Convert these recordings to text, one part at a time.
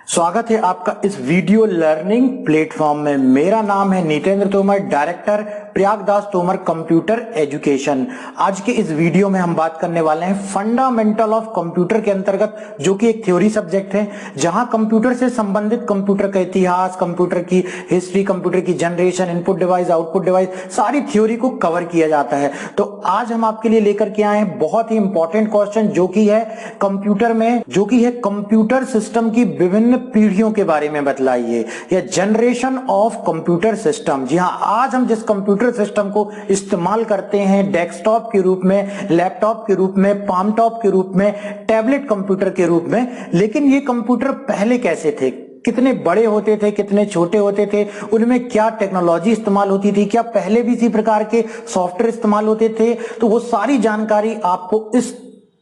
स्वागत है आपका इस वीडियो लर्निंग प्लेटफॉर्म में। मेरा नाम है Nitendra Tomar, director Prayagdas Tomar computer education. आज के इस वीडियो में हम बात करने वाले हैं फंडामेंटल ऑफ कंप्यूटर के अंतर्गत, जो कि एक थ्योरी सब्जेक्ट है जहां कंप्यूटर से संबंधित कंप्यूटर का इतिहास, कंप्यूटर की हिस्ट्री, कंप्यूटर की generation, input device, output device, सारी थ्योरी को कवर किया जाता है। तो आज हम आपके लिए लेकर के आए हैं बहुत ही इंपॉर्टेंट क्वेश्चन, जो कि है कंप्यूटर में, जो कि है कंप्यूटर सिस्टम की विभिन्न पीढ़ियों के बारे में बतलाइए, या जनरेशन ऑफ कंप्यूटर सिस्टम। जी हाँ, आज हम जिस कंप्यूटर सिस्टम को इस्तेमाल करते हैं डेस्कटॉप के रूप में, लैपटॉप के रूप में, पाम टॉप के रूप में, टैबलेट कंप्यूटर के रूप में, लेकिन ये कंप्यूटर पहले कैसे थे, कितने बड़े होते थे, कितने छोटे होते थे, उनमें क्या टेक्नोलॉजी इस्तेमाल होती थी, क्या पहले भी इसी प्रकार के सॉफ्टवेयर इस्तेमाल होते थे, तो वो सारी जानकारी आपको इस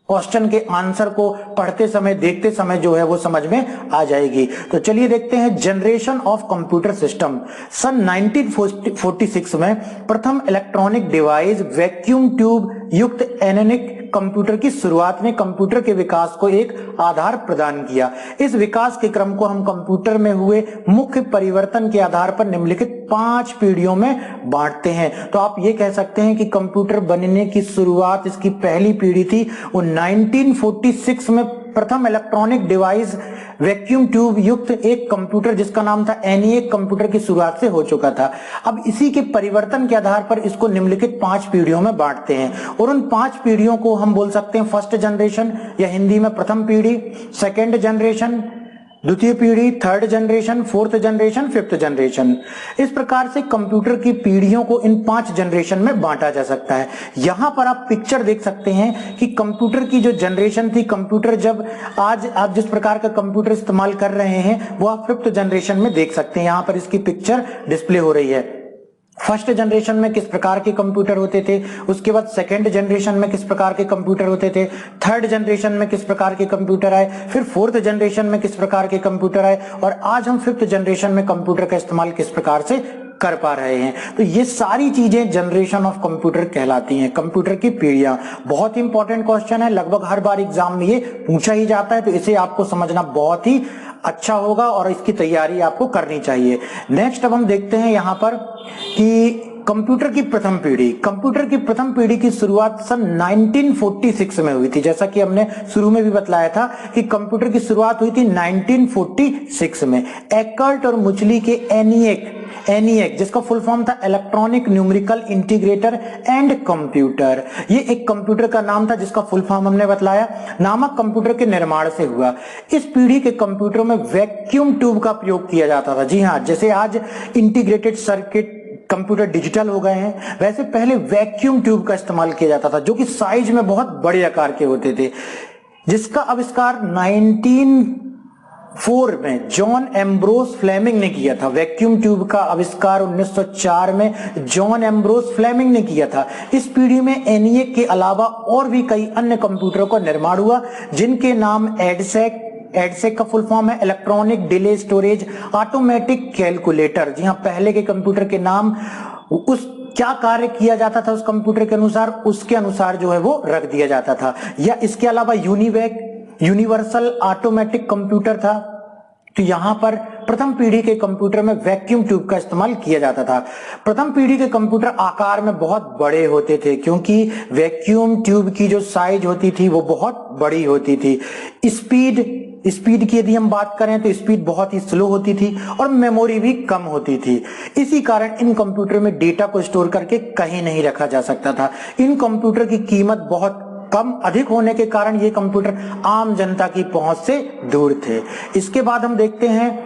क्वेश्चन के आंसर को पढ़ते समय, देखते समय जो है वो समझ में आ जाएगी। तो चलिए देखते हैं जनरेशन ऑफ कंप्यूटर सिस्टम। सन 1946 में प्रथम इलेक्ट्रॉनिक डिवाइस वैक्यूम ट्यूब युक्त एनालॉग कंप्यूटर की शुरुआत ने कंप्यूटर के विकास को एक आधार प्रदान किया। इस विकास के क्रम को हम कंप्यूटर में हुए मुख्य परिवर्तन के आधार पर निम्नलिखित 5 पीढ़ियों में बांटते हैं। तो आप ये कह सकते हैं कि कंप्यूटर बनने की शुरुआत, इसकी पहली पीढ़ी थी वो 1946 में प्रथम इलेक्ट्रॉनिक डिवाइस वैक्यूम ट्यूब युक्त एक कंप्यूटर जिसका नाम था एनिएक कंप्यूटर की शुरुआत से हो चुका था। अब इसी के परिवर्तन के आधार पर इसको निम्नलिखित 5 पीढ़ियों में बांटते हैं, और उन 5 पीढ़ियों को हम बोल सकते हैं फर्स्ट जनरेशन, या हिंदी में प्रथम पीढ़ी, सेकेंड जनरेशन, द्वितीय पीढ़ी, third generation, fourth generation, fifth generation. इस प्रकार से कंप्यूटर की पीढ़ियों को इन 5 जनरेशन में बांटा जा सकता है। यहां पर आप पिक्चर देख सकते हैं कि कंप्यूटर की जो जनरेशन थी, कंप्यूटर जब आज आप जिस प्रकार का कंप्यूटर इस्तेमाल कर रहे हैं वो आप फिफ्थ जनरेशन में देख सकते हैं। यहां पर इसकी पिक्चर डिस्प्ले हो रही है। फर्स्ट जनरेशन में किस प्रकार के कंप्यूटर होते थे, उसके बाद सेकंड जनरेशन में किस प्रकार के कंप्यूटर होते थे, थर्ड जनरेशन में किस प्रकार के कंप्यूटर आए, फिर फोर्थ जनरेशन में किस प्रकार के कंप्यूटर आए, और आज हम फिफ्थ जनरेशन में कंप्यूटर का इस्तेमाल किस प्रकार से कर पा रहे हैं। तो ये सारी चीजें जनरेशन ऑफ कंप्यूटर कहलाती हैं, कंप्यूटर की पीढ़ियां। बहुत ही इंपॉर्टेंट क्वेश्चन है, लगभग हर बार एग्जाम में ये पूछा ही जाता है, तो इसे आपको समझना बहुत ही अच्छा होगा और इसकी तैयारी आपको करनी चाहिए। नेक्स्ट अब हम देखते हैं यहां पर कि कंप्यूटर की प्रथम पीढ़ी, कंप्यूटर की प्रथम पीढ़ी की शुरुआत सन 1946 में हुई थी। जैसा कि हमने शुरू में भी बतलाया था कि कंप्यूटर की शुरुआत हुई थी 1946 में एकर्ट और मुचली के एनिएक जिसका फुल फॉर्म था electronic numerical integrator and computer, ये एक कंप्यूटर का नाम था जिसका फुल फॉर्म हमने बतलाया, नामक कंप्यूटर के निर्माण से हुआ। इस पीढ़ी के कंप्यूटरों में वैक्यूम ट्यूब का प्रयोग किया जाता था। जी हाँ, जैसे आज इंटीग्रेटेड सर्किट कंप्यूटर डिजिटल हो गए हैं, वैसे पहले वैक्यूम ट्यूब का इस्तेमाल किया जाता था, जो कि साइज में बहुत बड़े आकार के होते थे, जिसका आविष्कार 1904 में जॉन एम्ब्रोस फ्लेमिंग ने किया था। वैक्यूम ट्यूब का आविष्कार 1904 में जॉन एम्ब्रोस फ्लेमिंग ने किया था। इस पीढ़ी में एनिएक के अलावा और भी कई अन्य कंप्यूटरों का निर्माण हुआ, जिनके नाम एडसेक का फुल फॉर्म है electronic delay storage automatic calculator. जी हाँ, पहले के कंप्यूटर के नाम उस क्या कार्य किया जाता था उस कंप्यूटर के अनुसार, उसके अनुसार जो है वो रख दिया जाता था। या इसके अलावा यूनिवैक यूनिवर्सल ऑटोमेटिक कंप्यूटर था। तो यहां पर प्रथम पीढ़ी के कंप्यूटर में वैक्यूम ट्यूब का इस्तेमाल किया जाता था। प्रथम पीढ़ी के कंप्यूटर आकार में बहुत बड़े होते थे, क्योंकि वैक्यूम ट्यूब की जो साइज होती थी वो बहुत बड़ी होती थी। स्पीड की यदि हम बात करें तो स्पीड बहुत ही स्लो होती थी और मेमोरी भी कम होती थी। इसी कारण इन कंप्यूटर में डेटा को स्टोर करके कहीं नहीं रखा जा सकता था। इन कंप्यूटर की कीमत बहुत अधिक होने के कारण ये कंप्यूटर आम जनता की पहुंच से दूर थे। इसके बाद हम देखते हैं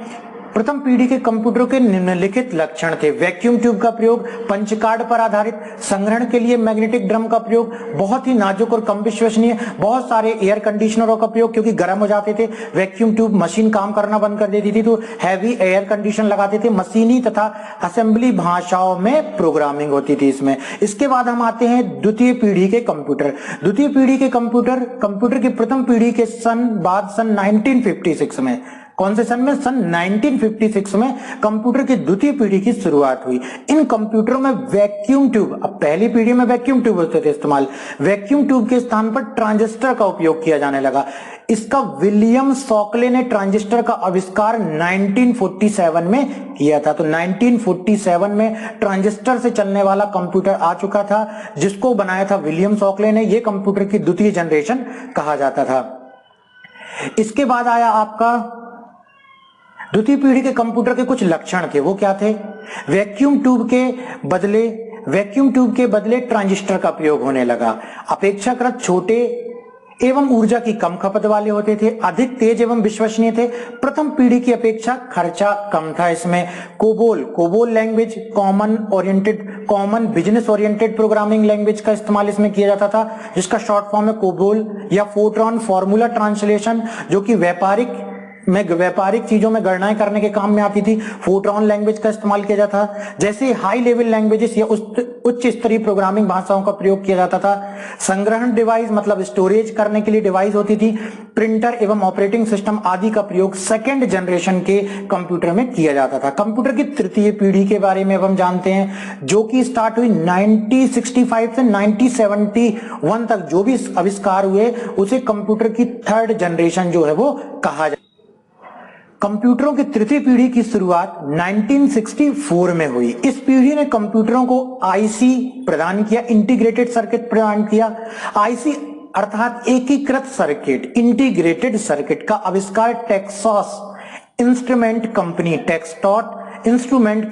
प्रथम पीढ़ी के कंप्यूटरों के निम्नलिखित लक्षण थे। वैक्यूम ट्यूब का प्रयोग, पंच कार्ड पर आधारित, संग्रहण के लिए मैग्नेटिक ड्रम का प्रयोग, बहुत ही नाजुक और कम विश्वसनीय, बहुत सारे एयर कंडीशनरों का प्रयोग, क्योंकि गर्म हो जाते थे वैक्यूम ट्यूब, मशीन काम करना बंद कर देती थी तो हैवी एयर कंडीशन लगाते थे। मशीनी तथा असेंबली भाषाओं में प्रोग्रामिंग होती थी इसमें। इसके बाद हम आते हैं द्वितीय पीढ़ी के कंप्यूटर। द्वितीय पीढ़ी के कंप्यूटर की प्रथम पीढ़ी के सन 1956 में कौन से सन में? सन 1956 में कंप्यूटर की द्वितीय पीढ़ी की शुरुआत हुई। इन कंप्यूटरों में वैक्यूम ट्यूब, अब पहली पीढ़ी में वैक्यूम ट्यूब होते थे इस्तेमाल, वैक्यूम ट्यूब के स्थान पर ट्रांजिस्टर का उपयोग किया जाने लगा। इसका विलियम शॉकले ने ट्रांजिस्टर का आविष्कार 1947 में किया था। तो 1947 में ट्रांजिस्टर से चलने वाला कंप्यूटर आ चुका था, जिसको बनाया था विलियम शॉकले ने। यह कंप्यूटर की द्वितीय जनरेशन कहा जाता था। इसके बाद आया आपका द्वितीय पीढ़ी के कंप्यूटर के कुछ लक्षण थे। वो क्या थे? वैक्यूम ट्यूब के बदले ट्रांजिस्टर का प्रयोग होने लगा। अपेक्षाकृत छोटे एवं ऊर्जा की कम खपत वाले होते थे, अधिक तेज एवं विश्वसनीय थे। प्रथम पीढ़ी की अपेक्षा खर्चा कम था। इसमें COBOL language, common business oriented programming language का इस्तेमाल इसमें किया जाता था, जिसका शॉर्ट फॉर्म है कोबोल, या फोर्ट्रॉन फॉर्मूला ट्रांसलेशन, जो कि व्यापारिक चीजों में गणनाएं करने के काम में आती थी। फोर्ट्रॉन लैंग्वेज का इस्तेमाल किया जाता था। जैसे हाई लेवल लैंग्वेजेस या उच्च स्तरीय प्रोग्रामिंग भाषाओं का प्रयोग किया जाता था। संग्रहण डिवाइस मतलब स्टोरेज करने के लिए डिवाइस होती थी। प्रिंटर एवं ऑपरेटिंग सिस्टम आदि का प्रयोग सेकेंड जनरेशन के कंप्यूटर में किया जाता था। कंप्यूटर की तृतीय पीढ़ी के बारे में अब हम जानते हैं, जो कि स्टार्ट हुई 1965 से 1971 तक। जो भी आविष्कार हुए उसे कंप्यूटर की थर्ड जनरेशन जो है वो कहा जाता है। कंप्यूटरों की तृतीय पीढ़ी की शुरुआत 1964 में हुई। इस पीढ़ी ने कंप्यूटरों को आईसी प्रदान किया, इंटीग्रेटेड सर्किट प्रदान किया। आईसी अर्थात एकीकृत सर्किट, इंटीग्रेटेड सर्किट का आविष्कार टेक्सास इंस्ट्रूमेंट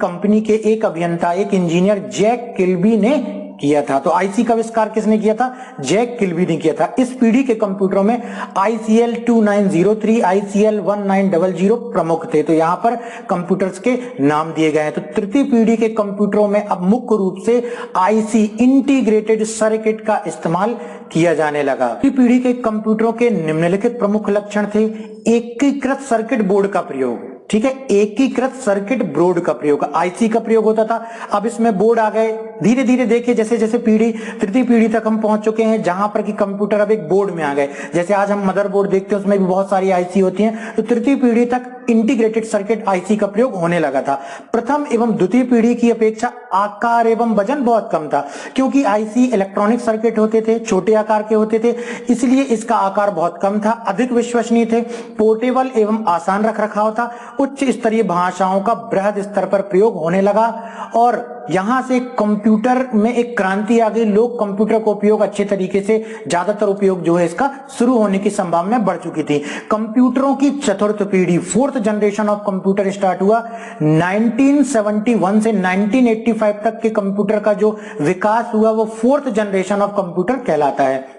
कंपनी के एक अभियंता, एक इंजीनियर जैक किल्बी ने किया था। तो आईसी का आविष्कार किसने किया था? जैक किल्बी ने किया था। इस पीढ़ी के कंप्यूटरों में ICL 2903, ICL 1900 प्रमुख थे। तो यहां पर कंप्यूटर्स के नाम दिए गए हैं। तो तृतीय पीढ़ी के कंप्यूटरों में अब मुख्य रूप से आईसी इंटीग्रेटेड सर्किट का इस्तेमाल किया जाने लगा। तृतीय पीढ़ी के कंप्यूटरों के निम्नलिखित प्रमुख लक्षण थे। एकीकृत सर्किट बोर्ड का प्रयोग, ठीक है, एकीकृत सर्किट बोर्ड का प्रयोग, आईसी का प्रयोग होता था। अब इसमें बोर्ड आ गए। धीरे धीरे देखिए, जैसे जैसे तृतीय पीढ़ी तक हम पहुंच चुके हैं, जहां पर कि कंप्यूटर अब एक बोर्ड में आ गए। जैसे आज हम मदरबोर्ड देखते हैं, उसमें भी बहुत सारी आईसी होती हैं। तो तृतीय पीढ़ी तक इंटीग्रेटेड सर्किट आईसी का प्रयोग होने लगा था। प्रथम एवं द्वितीय पीढ़ी की अपेक्षा आकार एवं वजन बहुत कम था, क्योंकि आईसी इलेक्ट्रॉनिक सर्किट होते थे, छोटे आकार के होते थे, इसलिए इसका आकार बहुत कम था। अधिक विश्वसनीय थे, पोर्टेबल एवं आसान रखरखाव था। उच्च स्तरीय भाषाओं का बृहद स्तर पर प्रयोग होने लगा और यहां से कंप्यूटर में एक क्रांति आ गई। लोग कंप्यूटर का उपयोग अच्छे तरीके से, ज्यादातर उपयोग जो है इसका शुरू होने की संभावना बढ़ चुकी थी। कंप्यूटरों की चतुर्थ पीढ़ी, fourth generation of computer start हुआ 1971 से 1985 तक के कंप्यूटर का जो विकास हुआ वो फोर्थ जनरेशन ऑफ कंप्यूटर कहलाता है।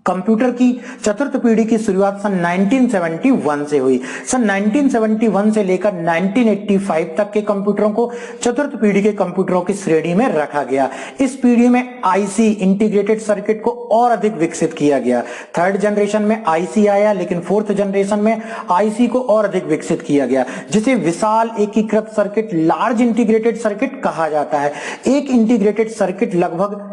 कंप्यूटर की चतुर्थ पीढ़ी की शुरुआत सन 1971 से हुई। सन 1971 से लेकर 1985 तक के कंप्यूटरों को चतुर्थ पीढ़ी के कंप्यूटरों की श्रेणी में रखा गया। इस पीढ़ी में आईसी इंटीग्रेटेड सर्किट को और अधिक विकसित किया गया। थर्ड जनरेशन में आईसी आया, लेकिन फोर्थ जनरेशन में आईसी को और अधिक विकसित किया गया, जिसे विशाल एकीकृत सर्किट, लार्ज इंटीग्रेटेड सर्किट कहा जाता है। एक इंटीग्रेटेड सर्किट लगभग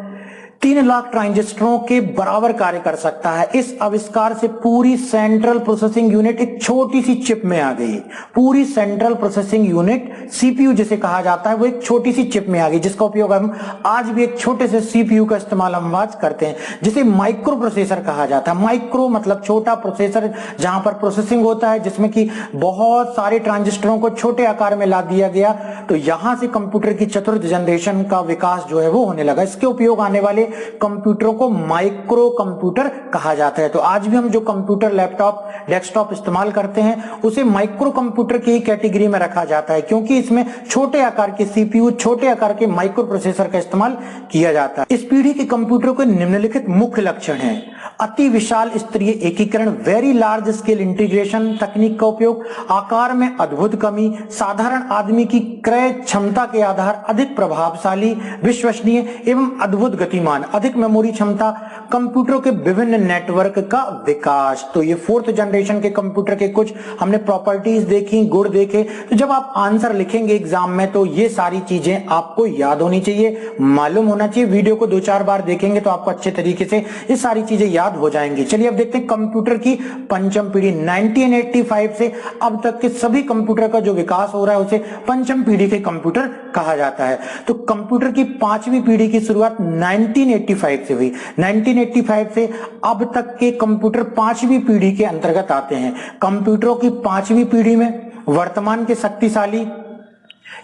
3 लाख ट्रांजिस्टरों के बराबर कार्य कर सकता है। इस आविष्कार से पूरी सेंट्रल प्रोसेसिंग यूनिट एक छोटी सी चिप में आ गई। पूरी सेंट्रल प्रोसेसिंग यूनिट, सीपीयू जिसे कहा जाता है, वो एक छोटी सी चिप में आ गई, जिसका उपयोग हम आज भी एक छोटे से सीपीयू का इस्तेमाल हम आज करते हैं, जिसे माइक्रो प्रोसेसर कहा जाता है। माइक्रो मतलब छोटा, प्रोसेसर जहां पर प्रोसेसिंग होता है, जिसमें कि बहुत सारे ट्रांजिस्टरों को छोटे आकार में ला दिया गया। तो यहां से कंप्यूटर की चतुर्थ जनरेशन का विकास जो है वो होने लगा। इसके उपयोग आने वाले कंप्यूटरों को माइक्रो कंप्यूटर कहा जाता है। तो आज भी हम जो कंप्यूटर, लैपटॉप, डेस्कटॉप इस्तेमाल करते हैं, उसे माइक्रो कंप्यूटर की कैटेगरी में रखा जाता है, क्योंकि इसमें छोटे आकार के सीपीयू, छोटे आकार के माइक्रो प्रोसेसर का इस्तेमाल किया जाता है। इस पीढ़ी के कंप्यूटरों के निम्नलिखित मुख्य लक्षण हैं। अति विशाल स्तरीय एकीकरण, वेरी लार्ज स्केल इंटीग्रेशन तकनीक का उपयोग, आकार में अद्भुत कमी, साधारण आदमी की क्रय क्षमता के आधार अधिक प्रभावशाली, विश्वसनीय एवं अद्भुत गतिमान बुद्धिमान, अधिक मेमोरी क्षमता, कंप्यूटरों के विभिन्न नेटवर्क का विकास। तो ये फोर्थ जनरेशन के कंप्यूटर के कुछ हमने प्रॉपर्टीज देखी, गुण देखे। तो जब आप आंसर लिखेंगे एग्जाम में तो ये सारी चीजें आपको याद होनी चाहिए, मालूम होना चाहिए। वीडियो को 2-4 बार देखेंगे तो आपको अच्छे तरीके से ये सारी चीजें याद हो जाएंगी। चलिए अब देखते हैं कंप्यूटर की पंचम पीढ़ी। 1985 से अब तक के सभी कंप्यूटर का जो विकास हो रहा है उसे पंचम पीढ़ी के कंप्यूटर कहा जाता है। तो कंप्यूटर की पांचवी पीढ़ी की शुरुआत 1985 से हुई। 1985 से अब तक के कंप्यूटर पांचवी पीढ़ी के अंतर्गत आते हैं। कंप्यूटरों की पांचवी पीढ़ी में वर्तमान के शक्तिशाली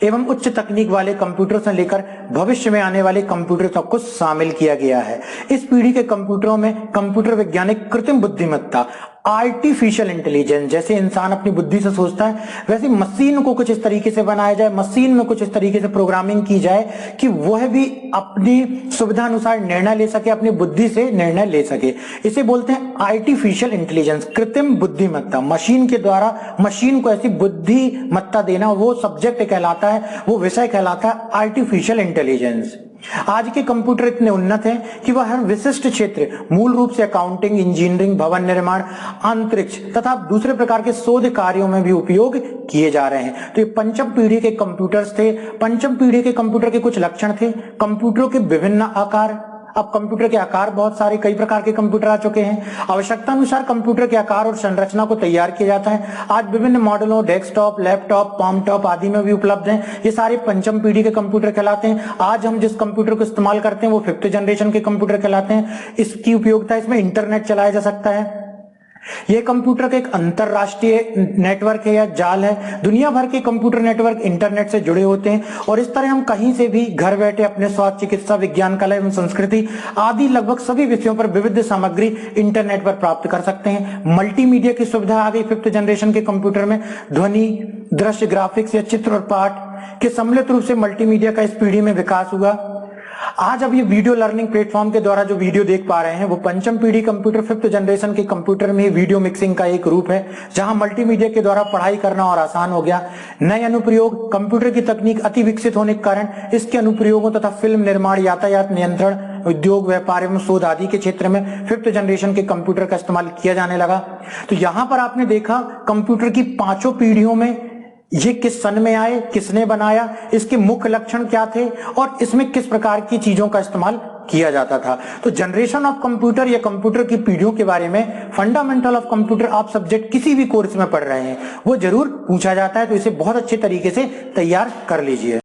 एवं उच्च तकनीक वाले कंप्यूटर से लेकर भविष्य में आने वाले कंप्यूटर तक को शामिल किया गया है। इस पीढ़ी के कंप्यूटरों में कंप्यूटर वैज्ञानिक कृत्रिम बुद्धिमत्ता, आर्टिफिशियल इंटेलिजेंस, जैसे इंसान अपनी बुद्धि से सोचता है वैसे मशीन को कुछ इस तरीके से बनाया जाए, मशीन में कुछ इस तरीके से प्रोग्रामिंग की जाए कि वह भी अपनी सुविधा अनुसार निर्णय ले सके, अपनी बुद्धि से निर्णय ले सके। इसे बोलते हैं आर्टिफिशियल इंटेलिजेंस, कृत्रिम बुद्धिमत्ता। मशीन के द्वारा मशीन को ऐसी बुद्धिमत्ता देना, वो सब्जेक्ट कहलाता है, वो विषय कहलाता है आर्टिफिशियल इंटेलिजेंस। आज के कंप्यूटर इतने उन्नत हैं कि वह हर विशिष्ट क्षेत्र, मूल रूप से अकाउंटिंग, इंजीनियरिंग, भवन निर्माण, अंतरिक्ष तथा दूसरे प्रकार के शोध कार्यों में भी उपयोग किए जा रहे हैं। तो ये पंचम पीढ़ी के कंप्यूटर्स थे। पंचम पीढ़ी के कंप्यूटर के कुछ लक्षण थे। कंप्यूटरों के विभिन्न आकार, अब कंप्यूटर के आकार बहुत सारे, कई प्रकार के कंप्यूटर आ चुके हैं। आवश्यकता अनुसार कंप्यूटर के आकार और संरचना को तैयार किया जाता है। आज विभिन्न मॉडलों, डेस्कटॉप, लैपटॉप, पाम टॉप आदि में भी उपलब्ध हैं। ये सारे पंचम पीढ़ी के कंप्यूटर कहलाते हैं। आज हम जिस कंप्यूटर को इस्तेमाल करते हैं वो फिफ्थ जनरेशन के कंप्यूटर कहलाते हैं। इसकी उपयोगिता, इसमें इंटरनेट चलाया जा सकता है। यह कंप्यूटर का एक अंतरराष्ट्रीय नेटवर्क है या जाल है। दुनिया भर के कंप्यूटर नेटवर्क इंटरनेट से जुड़े होते हैं और इस तरह हम कहीं से भी घर बैठे अपने स्वास्थ्य, चिकित्सा, विज्ञान, कला एवं संस्कृति आदि लगभग सभी विषयों पर विविध सामग्री इंटरनेट पर प्राप्त कर सकते हैं। मल्टीमीडिया की सुविधा आ गई फिफ्थ जनरेशन के कंप्यूटर में। ध्वनि, दृश्य, ग्राफिक्स या चित्र और पाठ के सम्मिलित रूप से मल्टीमीडिया का इस पीढ़ी में विकास हुआ। आज अब ये वीडियो लर्निंग प्लेटफॉर्म के द्वारा जो वीडियो देख पा रहे हैं वो पंचम पीढ़ी कंप्यूटर, फिफ्थ जनरेशन के कंप्यूटर में वीडियो मिक्सिंग का एक रूप है, जहां मल्टीमीडिया के द्वारा पढ़ाई करना और आसान हो गया। नए अनुप्रयोग, कंप्यूटर की तकनीक अति विकसित होने के कारण इसके अनुप्रयोगों तथा फिल्म निर्माण, यातायात नियंत्रण, उद्योग, व्यापार एवं शोध आदि के क्षेत्र में फिफ्थ जनरेशन के कंप्यूटर का इस्तेमाल किया जाने लगा। तो यहां पर आपने देखा कंप्यूटर की पांचों पीढ़ियों में ये किस सन में आए, किसने बनाया, इसके मुख्य लक्षण क्या थे और इसमें किस प्रकार की चीजों का इस्तेमाल किया जाता था। तो जनरेशन ऑफ कंप्यूटर या कंप्यूटर की पीढ़ियों के बारे में फंडामेंटल ऑफ कंप्यूटर आप सब्जेक्ट किसी भी कोर्स में पढ़ रहे हैं वो जरूर पूछा जाता है, तो इसे बहुत अच्छे तरीके से तैयार कर लीजिए।